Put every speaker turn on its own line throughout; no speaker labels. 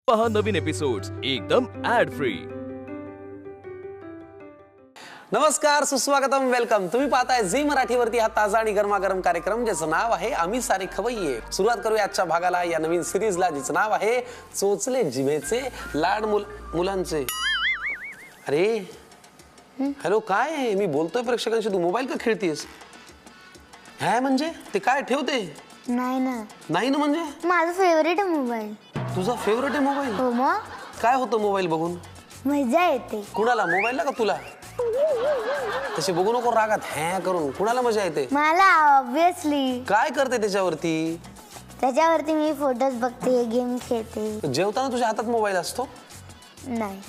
पहा नवीन एपिसोड्स एकदम add free.
नमस्कार, सुस्वागतम, वेलकम। तुम्ही पाहताय झी मराठीवरती हा ताजा आणि गरमागरम कार्यक्रम ज्याचं नाव आहे आम्ही सारे खवय्ये। सुरुवात करूया आजच्या भागाला या नवीन सिरीजला जिचं नाव आहे चोचले जिभेचे लाड मुलांचे। अरे हॅलो, काय आहे? मी बोलतोय प्रेक्षकांशी, तू मोबाईल का खेळतीयस? काय म्हणजे ते काय ठेवते?
नाही ना
म्हणजे
माझा फेवरेट आहे मोबाईल।
तुझा फेवरेट आहे मोबाईल?
हो मग
काय होतं मोबाईल बघून?
मजा येते।
कुणाला, मोबाईलला का तुला? तसे बघू नको रागात हॅ करून। कुणाला मजा येते?
मला ऑब्वियसली।
काय करते त्याच्यावरती?
त्याच्यावरती मी फोटोज बघते, गेम खेळते।
जेवताना तुझ्या हातात मोबाईल असतो?
नाही,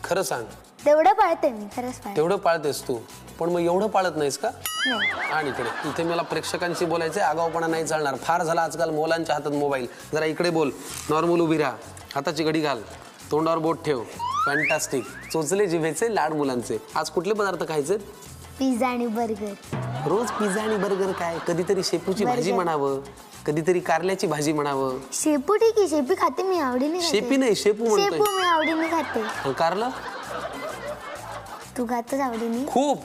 खरं सांग।
तेवढं पाळते मी, खरंच पाळते।
तेवढं पाळतेस तू, पण मग एवढं पाळत नाहीस का?
नाही।
आणि इथे मला प्रेक्षकांशी बोलायचंय, आगाऊपणा नाही चालणार। फार झाला आजकाल मुलांच्या हातात मोबाईल। जरा इकडे बोल, नॉर्मल उभी राहा, हाताची घडी घाल, तोंडावर बोट ठेव। फॅन्टास्टिक। चोचले जिभेचे लाड मुलांचे। आज कुठले पदार्थ खायचे?
पिझ्झा आणि बर्गर।
रोज पिझ्झा आणि बर्गर काय? कधीतरी शेपूची भाजी म्हणावं, कधीतरी कारल्याची भाजी म्हणावं।
शेपू ठीक आहे, शेपी खाते मी, आवडीने खाते।
शेपी नाही, शेपू म्हणतोय।
शेपू मी आवडीने खाते।
कारलं
तू खातोस आवडीने?
खूप।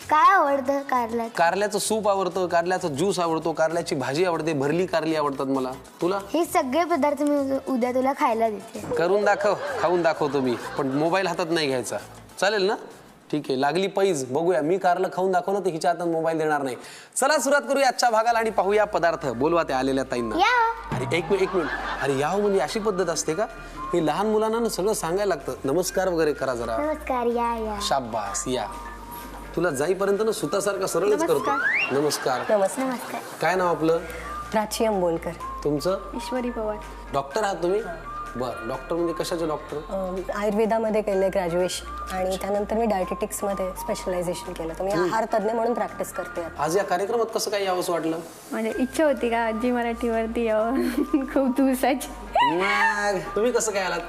काय आवडतं कारल्यात?
कारल्याचं सूप आवडतं, कारल्याचा ज्यूस आवडतो, कारल्याची भाजी आवडते, भरली कारली आवडतात मला। तुला?
हे सगळे पदार्थ मी उद्या तुला खायला देते।
करून दाखव, खाऊन दाखवतो मी, पण मोबाईल हातात नाही घ्यायचा, चालेल ना? ठीक आहे, लागली पैज, बघूया। मी कारलं खाऊन दाखवलं तर हिच्या हातात मोबाईल देणार नाही। चला सुरुवात करूया आजच्या भागाला आणि पाहूया पदार्थ। बोलवा त्या आलेल्या ताईंना। अरे एक मिनिट, अरे याव म्हणजे अशी पद्धत असते का? हे लहान मुलांना ना सगळं सांगायला लागतं। नमस्कार वगैरे करा जरा।
नमस्कार, या।
शाबास, या। तुला जाईपर्यंत ना सुतासारखा सरळच करतो। नमस्कार।
नमस्कार।
काय नाव आपलं?
प्राची अंबोलकर।
तुमचं?
ईश्वरी पवार।
डॉक्टर आहात तुम्ही? बरं, डॉक्टर म्हणजे कशाचे डॉक्टर?
आयुर्वेदामध्ये केलंय ग्रॅज्युएशन आणि त्यानंतर मी डायटेटिक्समध्ये स्पेशलायझेशन केलं, तर मी आहार तज्ञ म्हणून प्रॅक्टिस करते।
आज या कार्यक्रमात कसं काय यावंसं वाटलं?
म्हणजे इच्छा होती का झी मराठीवरती यावं खूप दिवसाची।
मग तुम्ही कसं काय आलात?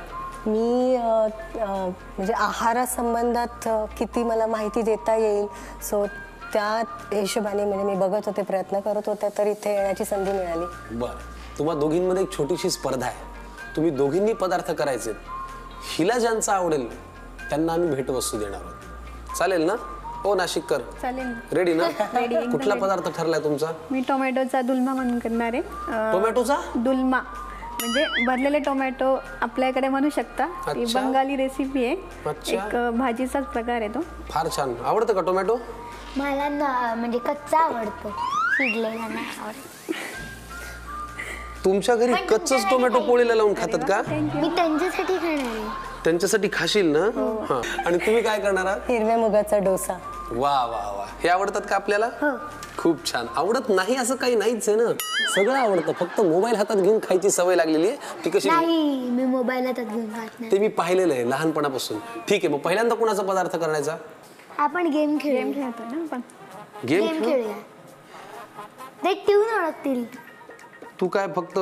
मी म्हणजे आहारासंबंधात किती मला माहिती देता येईल, सो त्या हिशोबाने म्हणजे मी बघत होते, प्रयत्न करत होते, तर इथे येण्याची संधी मिळाली।
बरं, तुम्हा दोघींमध्ये एक छोटीशी स्पर्धा आहे। तुम्ही दोघींनी पदार्थ करायचे, हिला ज्यांचा आवडेल त्यांना आम्ही भेटवस्तू देणार आहोत, चालेल ना? हो नाशिककर,
चालेल।
रेडी ना?
रेडी।
कुठला पदार्थ ठरलाय तुमचा?
मी टोमॅटोचा दुलमा म्हणून करणार आहे।
टोमॅटोचा
दुलमा म्हणजे भरलेले टोमॅटो आपल्याकडे म्हणू शकता। ती
अच्छा।
बंगाली रेसिपी आहे,
अच्छा।
एक भाजीचाच प्रकार आहे तो।
फार छान। आवडतं का टोमॅटो?
मला ना म्हणजे कच्चा आवडतो, शिजलेला नाही आवडत।
तुमच्या घरी कच्चच टोमॅटो पोळीला लावून खातात का?
मी त्यांच्यासाठी खाणार आहे।
त्यांच्यासाठी खाशील ना? हा। आणि तुम्ही काय करणार आहात?
हिरव्या मुगाचा डोसा।
वा वा वा, हे आवडतात का आपल्याला? खूप छान। आवडत नाही असं काही नाहीच आहे ना, सगळं आवडतं, फक्त मोबाईल हातात घेऊन खायची सवय लागलेली आहे। ती कशी?
नाही, मी मोबाईल हातात घेऊन खात नाही।
ते मी पाहिलेलं आहे लहानपणापासून। ठीक आहे, मग पहिल्यांदा कुणाचा पदार्थ करण्याचा?
आपण गेम खेळूया।
खेळतो ना आपण।
गेम
खेळूया, ते ट्यून ओळखतील।
तू काय फक्त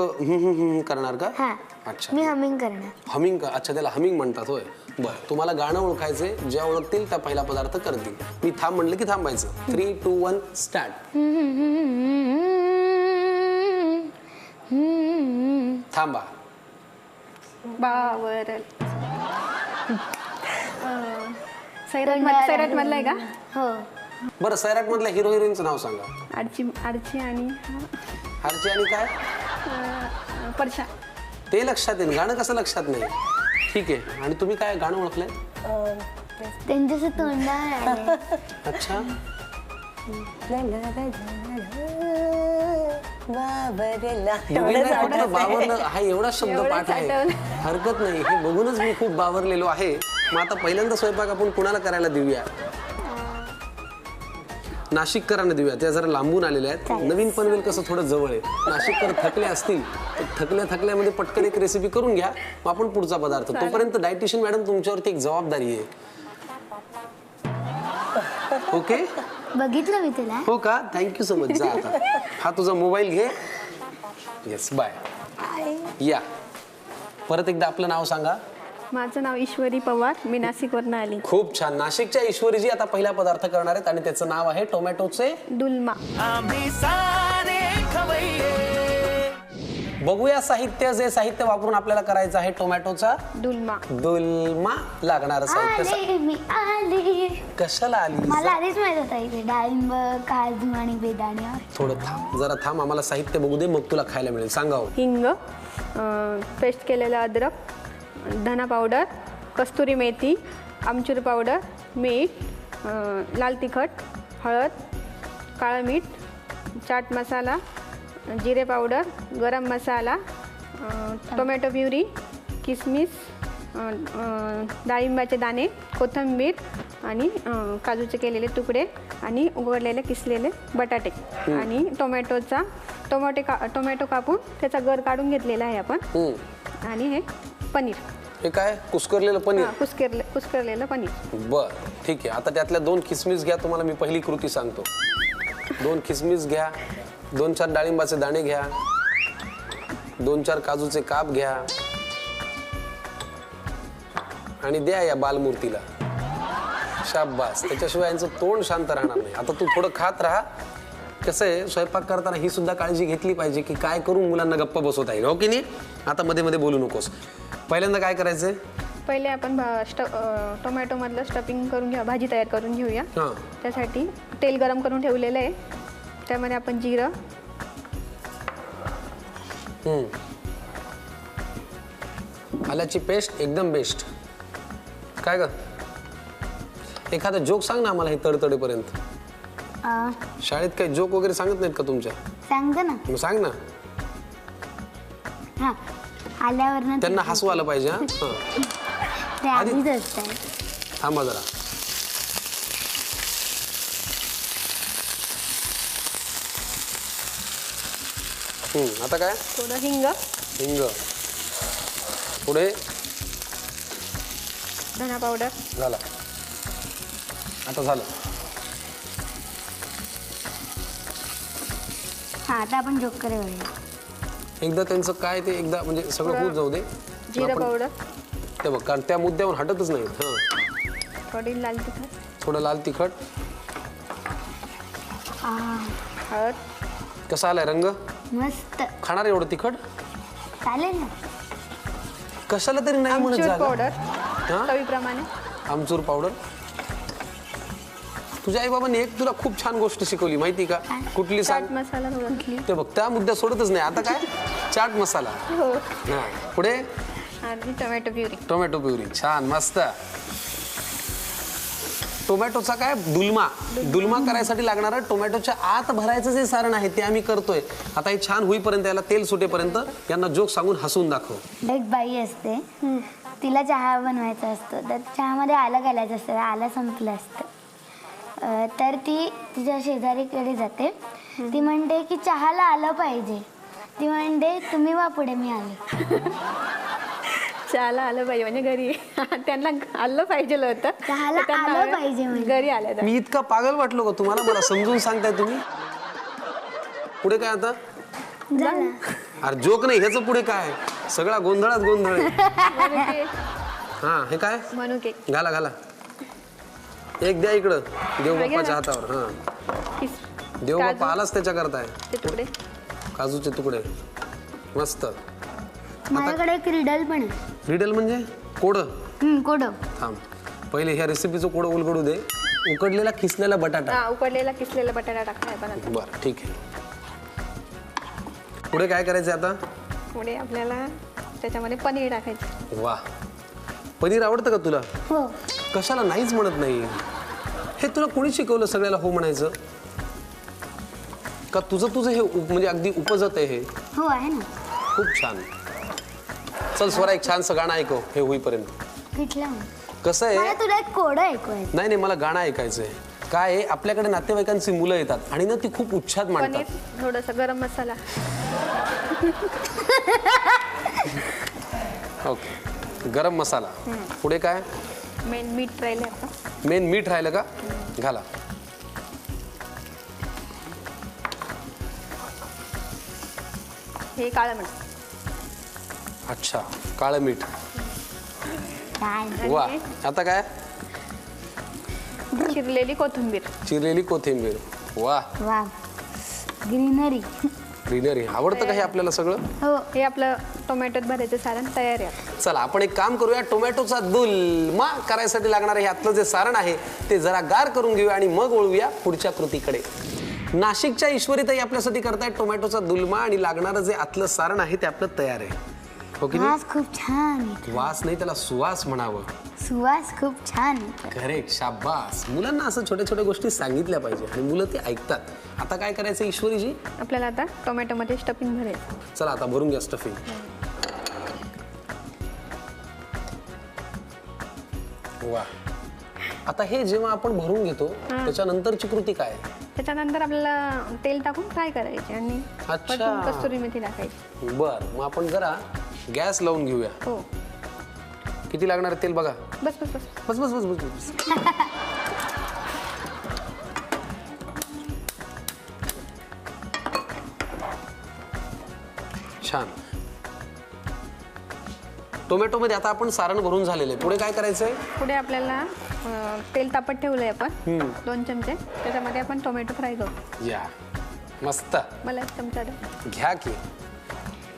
करणार का?
हा,
अच्छा,
मी हमिंग करणार।
हमिंग का? अच्छा, त्याला हमिंग म्हणतात होय। बरं, तुम्हाला गाणं ओळखायचंय, ज्या ओळखतील त्या पहिला पदार्थ करतील। मी थांब म्हणलं की थांबायचं। 3, 2, 1 स्टार्ट। थांबा।
बावर सैराट मधला आहे का?
हो।
बरं, सैराट मधल्या हिरो हिरोईनचं नाव सांगा।
आरची आणि
हारची आणि काय?
परशा।
ते लक्षात येईल, गाणं कसं लक्षात नाही? ठीक आहे, आणि तुम्ही काय गाणं ओळखलंय?
त्यांच्याशी तोंडावर
अच्छा, फक्त बावरलं हा एवढा शब्द पाठ आहे, हरकत नाही। हे बघूनच मी खूप बावरलेलो आहे। मग आता पहिल्यांदा स्वयंपाक आपण कुणाला करायला देऊया? नाशिककरांना देऊया, त्या जरा लांबून आलेल्या आहेत। नवीन पनवेल कसं थोडं जवळ आहे। नाशिककर थकले असतील तर थकल्यामध्ये पटकन एक रेसिपी करून घ्या, मग आपण पुढचा पदार्थ। तोपर्यंत डायटिशियन मॅडम तुमच्यावरती एक जबाबदारी आहे। ओके,
बघितलं मी तुला।
हो का? Thank you so much. जा आता, हा तुझा मोबाईल घे। Yes, bye. या, परत एकदा आपलं नाव सांगा।
माझं नाव ईश्वरी पवार, मी नाशिकवरून आली।
खूप छान। नाशिकच्या ईश्वरीजी आता पहिला पदार्थ करणार आहेत आणि त्याचं नाव आहे टोमॅटोचे
दुलमा।
बघूया साहित्य. जे साहित्य वापरून आपल्याला करायचं आहे टोमॅटोचा दुलमा. लागणार साहित्य
आले मी आले.
कशाला आली?
मला आधीच माहित होता इथे डाळिंब, काजू आणि बेदाणे आहे.
थोडं थांब, जरा थांब, आम्हाला साहित्य बघू दे, मग तुला खायला मिळेल. सांगा हो.
हिंग, पेस्ट केलेला अद्रक, धना पावडर, कस्तुरी मेथी, आमचूर पावडर, मीठ, लाल तिखट, हळद, काळं मीठ, चाट मसाला, जिरे पावडर, गरम मसाला, टोमॅटो प्युरी, किसमिस, डाळिंबाचे दाणे, कोथिंबीर आणि काजूचे केलेले तुकडे आणि उघडलेले किसलेले बटाटे आणि टोमॅटो कापून त्याचा गर काढून घेतलेला आहे आपण. आणि हे पनीर.
हे काय? कुस्करलेलं पनीर.
कुस्करलेलं पनीर.
बर, ठीक आहे. आता त्यातल्या 2 किसमिस घ्या. तुम्हाला मी पहिली कृती सांगतो. 2 किसमिस घ्या, 2-4 डाळिंबाचे दाणे घ्या, 2-4 काजूचे काप घ्या आणि द्या या बालमूर्तीला. शाबास. त्याच्याशिवाय यांचं तोंड शांत राहणार नाही. आता तू थोडं खात राहा. कसं आहे, स्वयंपाक करताना ही सुद्धा काळजी घेतली पाहिजे की काय करून मुलांना गप्प बसवता येईल, हो की नाही? आता मध्ये मध्ये बोलू नकोस. पहिल्यांदा काय करायचंय?
पहिले आपण टोमॅटो मधलं स्टफिंग करून घ्या, भाजी तयार करून घेऊया. त्यासाठी तेल गरम करून ठेवलेलं आहे. त्यामध्ये आपण जिरं,
आल्याची पेस्ट एकदम बेस्ट. काय ग, एखादा जोक सांग ना आम्हाला हे तडतडेपर्यंत. शाळेत काही जोक वगैरे सांगत नाहीत का तुमच्या?
सांगतो ना.
मग सांग ना.
हा, आल्यावर
त्यांना हसू आलं पाहिजे. हा
ते आधीच असतं.
थांबा जरा. आता काय?
थोडं हिंग,
पुढे
धना पावडर
झाला. आता झालं.
हा, आता आपण जोक करे
एकदा त्यांचं काय ते एकदा म्हणजे सगळं होत जाऊ दे.
जिरं पावडर,
ते बघ, कारण त्या मुद्द्यावर हटतच नाही.
थोडी लाल तिखट,
थोडं लाल तिखट,
हळद.
कसा आलाय रंग?
मस्त.
खाणार एवढं तिखट?
चालेल ना.
कशाला तरी नाही म्हणत
आमचूर
झालं.
पावडर
हा?
चवीप्रमाणे.
आमचूर पावडर. तुझ्या आई बाबांनी एक तुला खूप छान गोष्ट शिकवली माहिती का? कुठली सांग?
चाट मसाला थोडा.
ते बघ, त्या मुद्द्या सोडतच नाही. आता काय? चाट मसाला.
हो.
हा, पुढे
आणि टोमॅटो प्युरी.
Tomato puree. छान, मस्त. टोमॅटोचा काय? दुलमा करायसाठी लागणार टोमॅटोच्या आत भरायचं जे सारण आहे ते आम्ही करतोय. आता हे छान होईपर्यंत, याला तेल सुटेपर्यंत यांना जोक सांगून हसून दाखव.
एक बाई असते, तिला चहा बनवायचा असतो. तर चहामध्ये आलं घालायचं असतं. आलं संपलं असतं. तर ती तिच्या शेजारीकडे जाते. ती म्हणते की चहाला आलं पाहिजे. ती म्हणते तुम्ही वा पुढे, मी आले.
चहाला आलं पाहिजे म्हणजे घरी. त्यांना आलं पाहिजे होतं.
चहाला आलं पाहिजे म्हणजे
घरी आलं.
मी इतका पागल वाटलो का तुम्हाला? मला समजून सांगताय तुम्ही? पुढे काय आता?
झालं.
अरे जोक नाही, ह्याचं पुढे काय? सगळा गोंधळात गोंधळ आहे. हा, हे काय?
मनुके.
घाला. एक द्या इकडं देवबाप्पाच्या हातावर. हा, देवबाप्पा आलाच त्याच्या करताय.
तुकडे,
काजूचे तुकडे. मस्त.
माझ्याकडे एक रिडल पण आहे.
रिडल म्हणजे? कोड.
कोडं.
थांब, पहिले ह्या रेसिपीचं कोड उलगडू दे. उकडलेला किसलेला बटाटा.
उकडलेला किसलेला बटाटा टाकलाय आपण आता.
बरं, ठीक आहे. पुढे काय करायचं आता?
पुढे आपल्याला त्याच्यामध्ये पनीर टाकायचं.
वा, पनीर आवडतं का तुला?
हो.
कशाला नाहीच म्हणत नाही? हे तुला कोणी शिकवलं सगळ्याला हो म्हणायचं? का तुझं हे म्हणजे अगदी उपजत आहे हे?
हो, आहे ना.
खूप छान. चल स्वरा, एक छानसं गाणं ऐकव हे होईपर्यंत.
कुठलं?
कसं आहे?
मला तुला एक कोडं ऐकवायचं.
नाही, मला गाणं ऐकायचंय. काय आहे, आपल्याकडे नातेवाईकांची मुलं येतात आणि ना ती खूप उच्छाद
पनीर,
मांडतात.
थोडस गरम मसाला.
ओके, गरम मसाला. पुढे काय?
मेन मीठ राहिले आता.
मेन मीठ राहिलं का? घाला.
हे काळं मीठ.
अच्छा, काळं मीठ.
काय?
वा, आता काय?
चिरलेली कोथिंबीर.
चिरलेली कोथिंबीर. वा,
वा, ग्रीनरी.
ग्रीनरी आवडतं का हे आपल्याला सगळं?
हो, हे आपलं टोमॅटोत भरायचं सारण तयार आहे.
चला आपण एक काम करूया, टोमॅटोचा दुलमा करायसाठी लागणारे हे आतलं जे सारण आहे ते जरा गार करून घेऊया आणि मग वळूया पुढच्या कृतीकडे. नाशिकच्या ईश्वरीताई आपल्यासाठी करतायत टोमॅटोचा दुलमा आणि लागणारं जे आतलं सारण आहे ते आपलं तयार आहे. हो की नाही?
वास खूप छान येतो.
वास नाही, त्याला सुवास म्हणावं.
सुवास खूप छान येतो.
करेक्ट, शाबास. मुलांना असं छोट्या छोट्या गोष्टी सांगितल्या पाहिजे आणि मुलं ते ऐकतात. आता काय करायचं ईश्वरीजी?
आपल्याला आता टोमॅटोमध्ये स्टफिंग भरायचं.
चला आता भरून घ्या स्टफिंग. वा. आता हे जेव्हा आपण भरून घेतो त्याच्यानंतरची कृती काय आहे?
त्याच्यानंतर आपल्याला तेल टाकून फ्राय करायचे आणि
अच्छा.
परतून कस्तुरी मेथी टाकायची.
बर, मग आपण जरा गॅस लावून घेऊया.
हो.
किती लागणार आहे तेल बघा?
बस बस बस.
बस बस बस बस बस. छान. टोमॅटो मध्ये आता आपण सारण भरून झालेलं आहे. पुढे काय करायचंय?
पुढे आपल्याला तेल तापत ठेवलंय आपण 2 चमचे. त्याच्यामध्ये आपण टोमॅटो फ्राय करू.
या मस्त.
मला एक चमचा द्या.
घ्या की.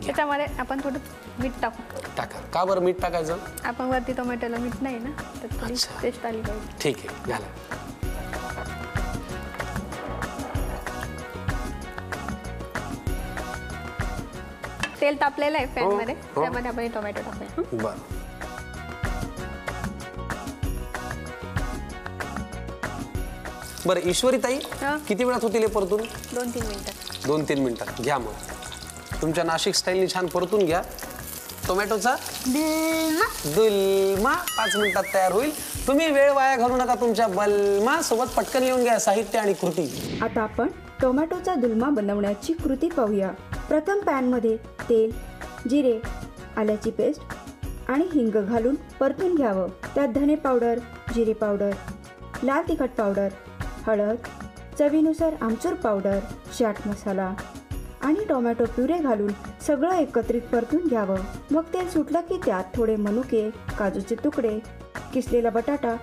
त्याच्यामध्ये आपण थोडं मीठ टाकू.
टाका. का बरं मीठ टाकायचं?
आपण वरती टोमॅटोला मीठ नाही ना, तर थोडी
अच्छा.
टेस्ट आली पाहिजे.
ठीक आहे, घाला.
तेल तापलेलं आहे पॅन मध्ये,
हो.
त्यामध्ये आपण टोमॅटो टाकूया.
बर. बरं ईश्वरीताई,
हा.
किती वेळात होतील हे परतून?
2-3 मिनिटात.
2-3 मिनिटात घ्या. मग तुमच्या नाशिक स्टाईलनी छान परतून घ्या. टोमॅटोचा
दुलमा.
दुलमा 5 मिनिटात तयार होईल. तुम्ही वेळ वाया घालू नका. तुमच्या बलमा सोबत पटकन लिहून घ्या साहित्य आणि कृती.
आता आपण टोमॅटोचा दुलमा बनवण्याची कृती पाहूया. प्रथम पॅनमध्ये तेल, जिरे, आल्याची पेस्ट आणि हिंग घालून परतून घ्यावं. त्यात धने पावडर, जिरे पावडर, लाल तिखट पावडर, हळद, चवीनुसार आमचूर पावडर, चाट मसाला आणि टोमॅटो प्युरे घालून सगळं एकत्रित परतून घ्यावं. मग तेल सुटलं की त्यात थोडे मनुके, काजूचे तुकडे, किसलेला बटाटा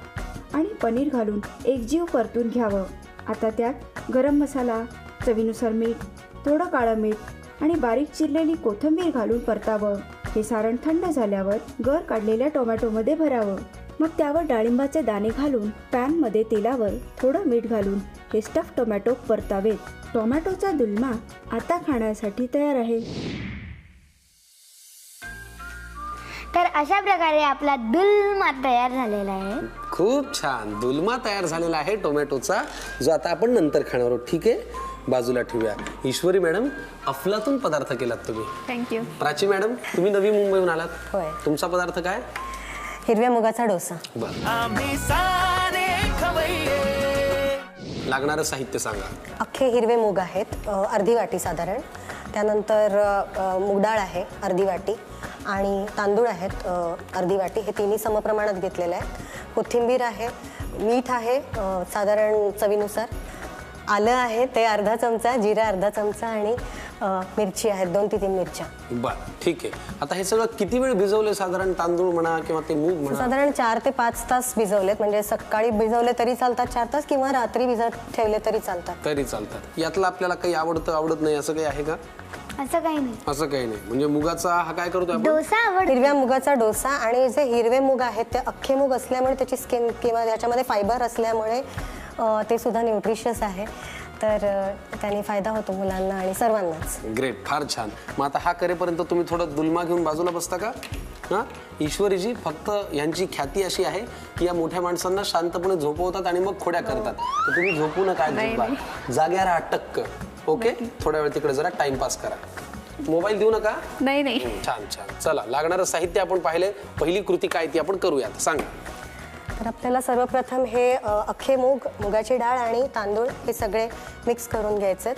आणि पनीर घालून एकजीव परतून घ्यावं. आता त्यात गरम मसाला, चवीनुसार मीठ, थोडं काळं मीठ आणि बारीक चिरलेली कोथिंबीर घालून परतावं. हे सारण थंड झाल्यावर गर काढलेल्या टोमॅटोमध्ये भरावं. मग त्यावर डाळिंबाचे दाणे घालून पॅनमध्ये तेलावर थोडं मीठ घालून हे स्टफ टोमॅटो परतावेत. टोमॅटोचा दुलमा आता खाण्यासाठी तयार आहे.
तर अशा प्रकारे आपला दुलमा तयार झालेला आहे.
खूप छान. दुलमा तयार झालेला आहे टोमॅटोचा, जो आता आपण नंतर खाणार आहोत. ठीक आहे, बाजूला ठेवूया. ईश्वरी मॅडम, अफलातून पदार्थ केलात तुम्ही.
थँक्यू.
प्राची मॅडम, तुम्ही नवी मुंबईहून आलात.
होय.
तुमचा पदार्थ काय?
हिरव्या मुगाचा डोसा.
बरं. लागणारं साहित्य सांगा.
अख्खे हिरवे मूग आहेत अर्धी वाटी साधारण. त्यानंतर मूग डाळ आहे अर्धी वाटी आणि तांदूळ आहेत अर्धी वाटी. हे तिन्ही समप्रमाणात घेतलेले आहेत. कोथिंबीर आहे, मीठ आहे साधारण चवीनुसार, आलं आहे ते अर्धा चमचा, जिरा अर्धा चमचा आणि मिरची आहेत 2 ते 3 मिरच्या.
बरं, ठीक आहे. आता हे सगळं किती वेळ भिजवले साधारण? तांदूळ म्हणा किंवा ते मूग म्हणा.
साधारण 4 ते 5 तास भिजवलेत. म्हणजे सकाळी भिजवले तरी चालतात 4 तास किंवा रात्री भिजत ठेवले तरी चालतात.
तरी चालतात. यातलं आपल्याला काही आवडतं आवडत नाही असं काही आहे का?
असं काही नाही.
असं काही नाही. म्हणजे मुगाचा हा काय करतोय आपण?
डोसा आवडतो.
हिरव्या मुगाचा डोसा. आणि जे हिरवे मूग आहेत ते अख्खे मूग असल्यामुळे त्याची स्किन किंवा त्याच्यामध्ये फायबर असल्यामुळे ते सुद्धा न्यूट्रिशियस आहे. तर त्याने फायदा होतो मुलांना आणि सर्वांनाच.
ग्रेट, फार छान. मग आता हा करेपर्यंत तुम्ही थोडं दुलमा घेऊन बाजूला बसता का? हां, ईश्वरीजी, फक्त यांची ख्याती अशी आहे की या मोठ्या माणसांना शांतपणे झोपवतात आणि मग खोड्या करतात. तर तुम्ही झोपू नका अजिबात. जाग्या राहा टक्क. ओके, थोड्या वेळ तिकडे जरा टाइमपास करा. मोबाईल देऊ नका.
नाही.
छान छान. चला, लागणारं साहित्य आपण पाहिले. पहिली कृती काय ती आपण करूयात. सांगा.
तर आपल्याला सर्वप्रथम हे अख्खे मूग, मुगाची डाळ आणि तांदूळ हे सगळे मिक्स करून घ्यायचे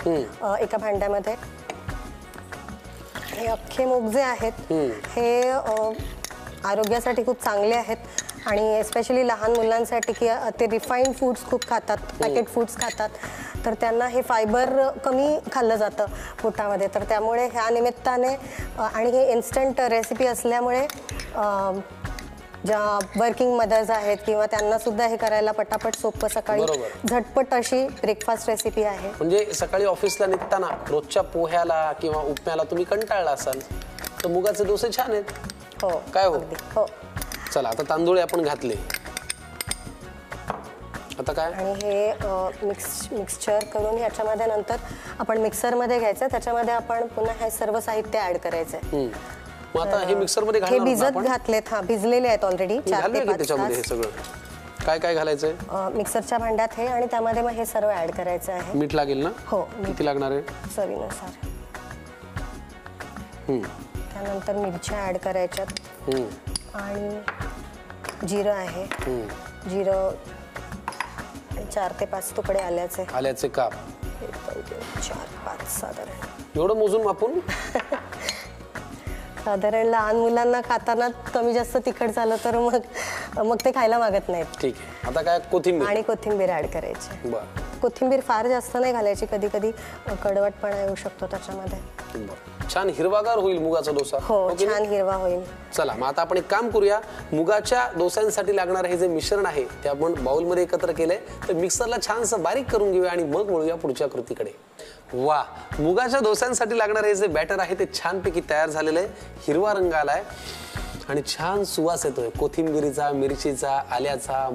एका भांड्यामध्ये. हे अख्खे मूग जे आहेत हे आरोग्यासाठी खूप चांगले आहेत आणि एस्पेशली लहान मुलांसाठी की ते रिफाईंड फूड्स खूप खातात, पॅकेट फूड्स खातात, तर त्यांना हे फायबर कमी खाल्लं जातं पोटामध्ये. तर त्यामुळे ह्या निमित्ताने आणि हे इन्स्टंट रेसिपी असल्यामुळे ज्या वर्किंग मदर्स आहेत किंवा त्यांना सुद्धा हे करायला पटापट सोपं सकाळी
बरोबर.
झटपट अशी ब्रेकफास्ट रेसिपी आहे.
म्हणजे सकाळी ऑफिसला निघताना रोजच्या पोह्याला किंवा उपम्याला तुम्ही कंटाळला असाल तर मुगाचे डोसे छान आहेत.
हो
काय हो?
अगदी. हो.
चला आता तांदूळ आपण घातले, आता काय?
आणि हे मिक्सचर करून ह्याच्यामध्ये नंतर आपण मिक्सरमध्ये घ्यायचं. त्याच्यामध्ये आपण पुन्हा हे सर्व साहित्य ऍड करायचंय.
मग आता हे मिक्सर मध्ये
हे
घालणार ना
भिजत
आपण?
घातलेत, हा भिजलेले आहेत ऑलरेडी 4
घालूया
ते
की
5
त्याच्यामध्ये हे
तास.
सगळं काय काय घालायचंय?
मिक्सरच्या भांड्यात हे आणि त्यामध्ये मग हे सर्व ऍड करायचं आहे.
मीठ लागेल ना?
हो,
किती लागणार आहे?
चवीनुसार. त्यानंतर मिरच्या ऍड करायच्यात आणि जिरं आहे. जिरं 4 ते 5 तुकडे आल्याचे.
आल्याचे काप
4-5 साधारण.
एवढं मोजून मापून?
साधारण लहान मुलांना खाताना कमी जास्त तिखट झालं तर मग ते खायला मागत नाहीत.
ठीक आहे. आता काय? कोथिंबीर
आणि कोथिंबीर ऍड करायची.
बरं
कोथिंबीर फार जास्त नाही घालायची, कधी कधी कडवटपणा येऊ शकतो त्याच्यामध्ये.
बरं. छान हिरवागार होईल मुगाचा डोसा.
हो,
हो की नाही?
छान हिरवा होईल.
चला मग आता आपण एक काम करूया, मुगाच्या डोस्यांसाठी लागणारं हे जे मिश्रण आहे ते आपण बाउलमध्ये एकत्र केलंय, तर मिक्सरला छानसं बारीक करून घेऊया आणि मग वळूया पुढच्या कृतीकडे. वा, मुगाच्या डोस्यांसाठी लागणारं हे जे बॅटर आहे ते छानपैकी तयार झालेलं आहे. हिरवा रंग आलाय आणि छान सुवास येतोय कोथिंबिरीचा, मिरचीचा, आल्याचा,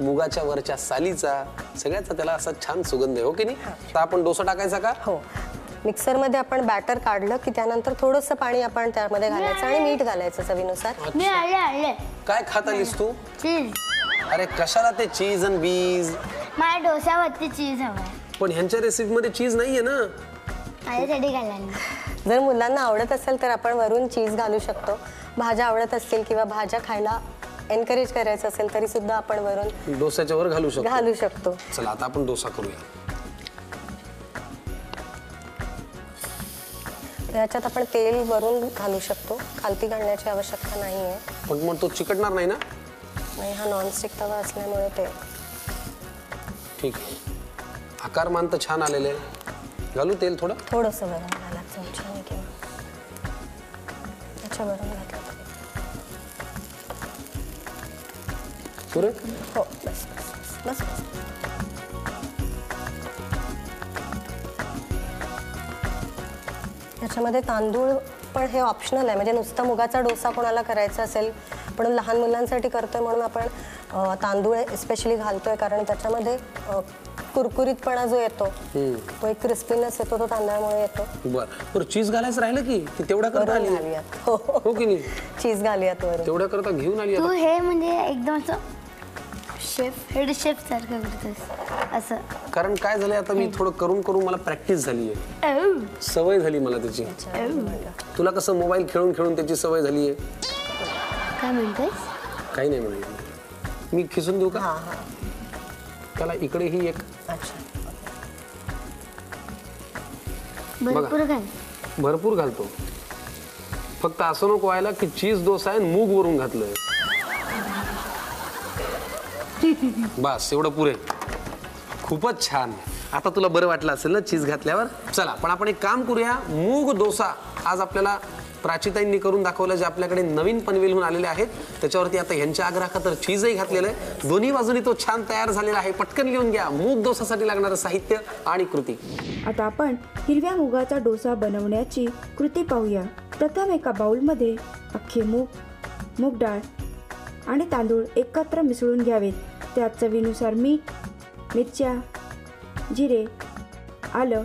मुगाच्या वरच्या सालीचा, सगळ्याचा त्याला असा छान सुगंध आहे. हो की नाही? तर आपण डोसा टाकायचा का?
हो. मिक्सरमध्ये आपण बॅटर काढलं की त्यानंतर थोडंसं पाणी आपण त्यामध्ये घालायचं आणि मीठ घालायचं चवीनुसार.
मी आणले
काय खात आलीस तू?
चीज.
अरे कशाला ते चीज आणि बीज?
माझ्या डोस्यावरती चीज हवाय.
पण ह्यांच्या रेसिपी मध्ये चीज नाहीये ना.
माझ्यासाठी घालायला.
जर मुलांना आवडत असेल तर आपण वरून चीज घालू शकतो. भाज्या आवडत असतील किंवा भाज्या खायला एनकरेज करायचं असेल तरी सुद्धा आपण वरून
डोस्याच्या वर घालू शकतो. चला आता आपण डोसा करूया.
याच्यात आपण तेल वरून घालू शकतो, खालती घालण्याची आवश्यकता नाही आहे.
पण मग तो चिकटणार नाही ना?
नाही, हा नॉनस्टिक तवा असल्यामुळे ते
ठीक आहे. आकारमान तर छान आलेले आहे. घालू तेल थोडं?
थोडंसं वरून घाला चमच्याने किंवा त्याच्यावरून घातलं तरी.
पुरे?
हो, बस बस बस बस. त्याच्यामध्ये तांदूळ पण हे ऑप्शनल आहे, म्हणजे नुसता मुगाचा डोसा कोणाला करायचा असेल पण लहान मुलांसाठी करतोय म्हणून आपण तांदूळ स्पेशली घालतोय, कारण त्याच्यामध्ये कुरकुरीतपणा जो येतो तो एक क्रिस्पीनेस येतो, तो तांदळामुळे येतो.
बरं चीज घालायचं राहिलं की तेवढ्या करता आली?
घालूयात. हो
हो की नाही?
चीज घालूयात वरून.
तेवढ्या करता घेऊन आली
तू
आता.
हे म्हणजे एकदम असं हेड शेफ सारखं करतोस असं.
कारण काय झालंय आता मी थोडं करून मला प्रॅक्टिस झाली आहे, सवय झाली मला त्याची. तुला कसं मोबाईल खेळून त्याची सवय झाली आहे?
काय म्हणतोस?
काही नाही म्हणलं. मी खिसून देऊ का?
हां हां.
त्याला इकडे ही एक
भरपूर घाल.
भरपूर घालतो. फक्त असं नको व्हायला की चीज डोसा आहे मूग वरून घातलंय. बस एवढं पुरे. खूपच छान. आता तुला बरं वाटलं असेल ना चीज घातल्यावर? चला पण आपण एक काम करूया, मूग डोसा आज आपल्याला प्राचीताईंनी करून दाखवलं, जे आपल्याकडे नवीन पनवेलहून आलेले आहेत. त्याच्यावरती आता ह्यांच्या आग्रहाखातर चीजही घातलेलं आहे. दोन्ही बाजूनी तो छान तयार झालेला आहे. पटकन लिहून घ्या मूग डोसासाठी लागणारं साहित्य आणि कृती.
आता आपण हिरव्या मुगाचा डोसा बनवण्याची कृती पाहूया. प्रथम एका बाउलमध्ये अख्खे मूग डाळ आणि तांदूळ एकत्र मिसळून घ्यावेत. त्यात चवीनुसार मीठ, मिरच्या, जिरे, आलं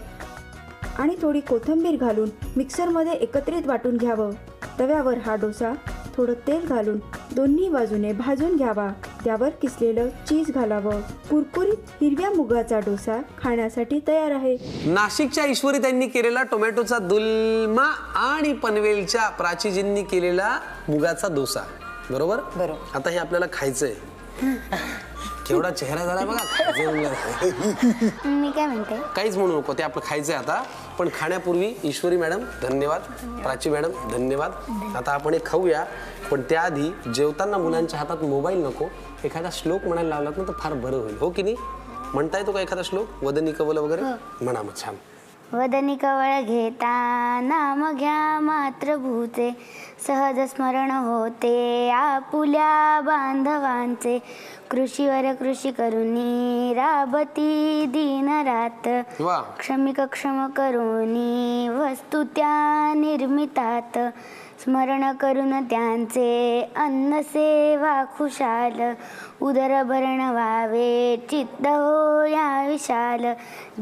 आणि थोडी कोथिंबीर घालून मिक्सरमध्ये एकत्रित वाटून घ्यावं. तव्यावर हा डोसा थोडं तेल घालून दोन्ही बाजूने भाजून घ्यावा. त्यावर किसलेलं चीज घालावं. कुरकुरीत हिरव्या मुगाचा डोसा खाण्यासाठी तयार आहे.
नाशिकच्या ईश्वरी त्यांनी केलेला टोमॅटोचा दुल्मा आणि पनवेलच्या प्राचीजींनी केलेला मुगाचा डोसा. बरोबर. आता हे आपल्याला खायचंय. केवढा चेहरा झाला बघा.
मी काय म्हणते,
काहीच म्हणू नको, ते आपलं खायचंय आता. पण खाण्यापूर्वी ईश्वरी मॅडम धन्यवाद, प्राची मॅडम धन्यवाद. आता आपण हे खाऊया, पण त्याआधी जेवताना मुलांच्या हातात मोबाईल नको. एखादा श्लोक म्हणायला लावलात ना तर फार बरं होईल. हो की नाही? म्हणता येतो का एखादा श्लोक? वदनी कवल वगैरे म्हणा. मग छान.
वदनी कवळ घेता नाम घ्या मातृभूचे, सहज स्मरण होते आपुल्या बांधवांचे. कृषीवर कृषी करुनी राबती दिन रात,
वा.
क्षमिक क्षम करुनी वस्तू त्या निर्मितात. स्मरण करून त्यांचे अन्न सेवा खुशाल, उदरभरण व्हावे चित्त हो या विशाल.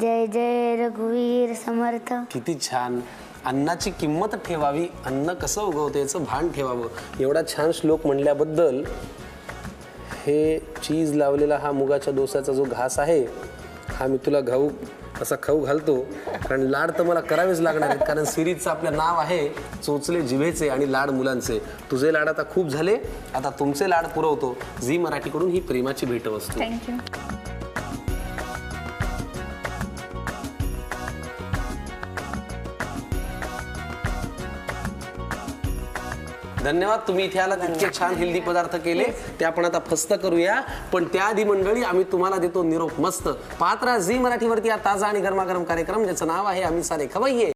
जय जय रघुवीर समर्थ.
किती छान. अन्नाची किंमत ठेवावी, अन्न कसं उगवते याचं भान ठेवावं. एवढा छान श्लोक म्हणल्याबद्दल हे चीज लावलेला हा मुगाच्या डोसाचा जो घास आहे हा मी तुला असा खाऊ घालतो, कारण लाड तर मला करावेच लागणार आहेत, कारण सिरीजचं आपलं नाव आहे चोचले जिभेचे आणि लाड मुलांचे. तुझे लाड आता खूप झाले, आता तुमचे लाड पुरवतो. झी मराठीकडून ही प्रेमाची भेटवस्तू.
थँक्यू.
धन्यवाद. तुम्ही इथे आलात, इतके छान हेल्दी पदार्थ केले, ते आपण आता फस्त करूया. पण त्याआधी मंडळी आम्ही तुम्हाला देतो निरोप मस्त. पाहत राहा झी मराठीवरती हा ताजा आणि गरमागरम कार्यक्रम ज्याचं नाव आहे आम्ही सारे खवय्ये.